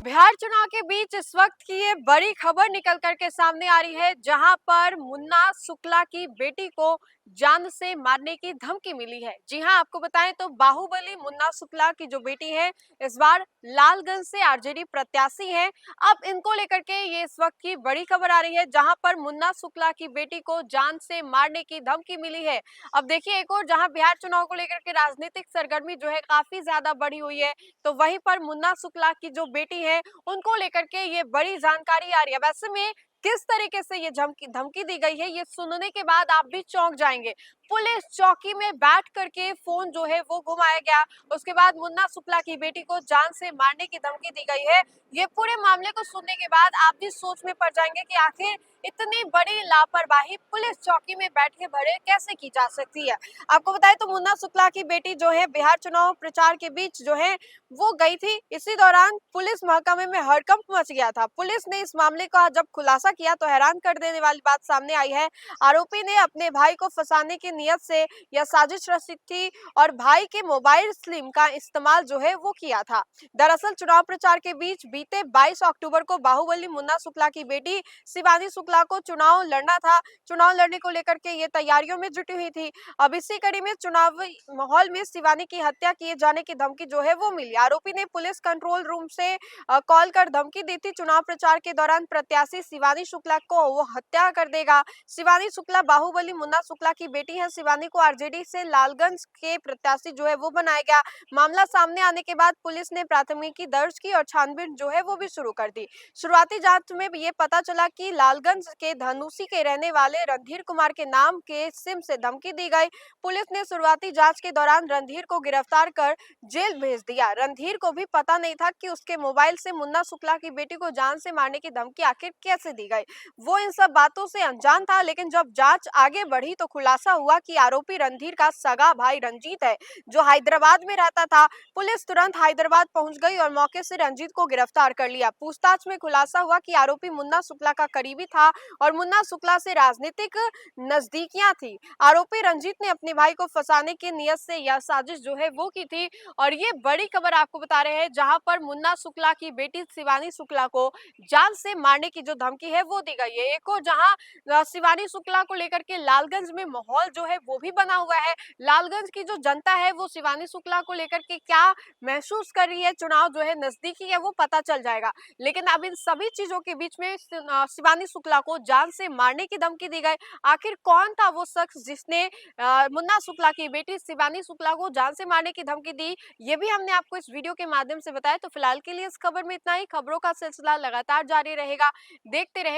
बिहार चुनाव के बीच इस वक्त की ये बड़ी खबर निकल करके सामने आ रही है, जहां पर मुन्ना शुक्ला की बेटी को जान से मारने की धमकी मिली है। जी हां, आपको बताएं तो बाहुबली मुन्ना शुक्ला की जो बेटी है, इस बार लालगंज से आरजेडी प्रत्याशी है। अब इनको लेकर के ये इस वक्त की बड़ी खबर आ रही है, जहां पर मुन्ना शुक्ला की बेटी को जान से मारने की धमकी मिली है। अब देखिए, एक और जहां बिहार चुनाव को लेकर के राजनीतिक सरगर्मी जो है काफी ज्यादा बढ़ी हुई है, तो वहीं पर मुन्ना शुक्ला की जो बेटी है उनको लेकर के ये बड़ी जानकारी आ रही है। वैसे में किस तरीके से ये धमकी धमकी दी गई है, ये सुनने के बाद आप भी चौंक जाएंगे। पुलिस चौकी में बैठ करके फोन जो है वो घुमाया गया, उसके बाद मुन्ना शुक्ला की बेटी को जान से मारने की धमकी दी गई है। ये पूरे मामले को सुनने के बाद आप भी सोच में पड़ जाएंगे कि आखिर इतनी बड़ी लापरवाही पुलिस चौकी में बैठे भरे कैसे की जा सकती है। आपको बताएं तो मुन्ना शुक्ला की बेटी जो है बिहार चुनाव प्रचार के बीच जो है वो गई थी। इसी दौरान पुलिस महकमे में हड़कंप मच गया था। पुलिस ने इस मामले का जब खुलासा किया तो हैरान कर देने वाली बात सामने आई है। आरोपी ने अपने भाई को फंसाने की नियत से यह साजिश रची थी और भाई के मोबाइल सिम का इस्तेमाल जो है वो किया था। दरअसल चुनाव प्रचार के बीच बीते 22 अक्टूबर को बाहुबली मुन्ना शुक्ला की बेटी शिवानी शुक्ला को चुनाव लड़ना था। चुनाव लड़ने को लेकर के ये तैयारियों में जुटी हुई थी। अब इसी कड़ी में चुनावी माहौल में शिवानी की हत्या किए जाने की धमकी जो है वो मिली। आरोपी ने पुलिस कंट्रोल रूम से कॉल कर धमकी दी थी। चुनाव प्रचार के दौरान प्रत्याशी शिवानी शुक्ला को वो हत्या कर देगा। शिवानी शुक्ला बाहुबली मुन्ना शुक्ला की बेटी है। शिवानी को आरजेडी से लालगंज के प्रत्याशी जो है वो बनाया गया। मामला सामने आने के बाद पुलिस ने प्राथमिकी दर्ज की और छानबीन जो है वो भी शुरू कर दी। शुरुआती जांच में ये पता चला कि लालगंज के धनुषी के रहने वाले रणधीर कुमार के नाम के सिम से धमकी दी गई। पुलिस ने शुरुआती जांच के दौरान रणधीर को गिरफ्तार कर जेल भेज दिया। रणधीर को भी पता नहीं था कि उसके मोबाइल से मुन्ना शुक्ला की बेटी को जान से मारने की धमकी आखिर कैसे दी गई। वो इन सब बातों से अनजान था, लेकिन जब जांच आगे बढ़ी तो खुलासा हुआ कि आरोपी रणधीर का सगा भाई रंजीत है, जो हैदराबाद में रहता था। पुलिस तुरंत हैदराबाद पहुंच गई और मौके से रंजीत को गिरफ्तार कर लिया। पूछताछ में खुलासा हुआ कि आरोपी मुन्ना शुक्ला का करीबी था और मुन्ना शुक्ला से राजनीतिक नजदीकियां थी। आरोपी रंजीत ने अपने भाई को फंसाने की नियत से यह साजिश जो है वो की थी। और ये बड़ी खबर आपको बता रहे हैं, जहां पर मुन्ना शुक्ला की बेटी शिवानी शुक्ला को जान से मारने की जो धमकी है वो दी गई है। एक और जहां शिवानी शुक्ला को लेकर के लालगंज में माहौल जो है वो भी बना हुआ है। लालगंज की जो जनता है वो शिवानी शुक्ला को लेकर के क्या महसूस कर रही है, चुनाव जो है नजदीकी है वो पता चल जाएगा। लेकिन अब इन सभी चीजों के बीच में शिवानी शुक्ला को जान से मारने की धमकी दी गई। आखिर कौन था वो शख्स जिसने मुन्ना शुक्ला की बेटी शिवानी शुक्ला को जान से मारने की धमकी दी, ये भी हमने आपको इस वीडियो के माध्यम से बताया। तो फिलहाल के लिए इस खबर में इतना ही। खबरों का सिलसिला लगातार जारी रहेगा, देखते रहे।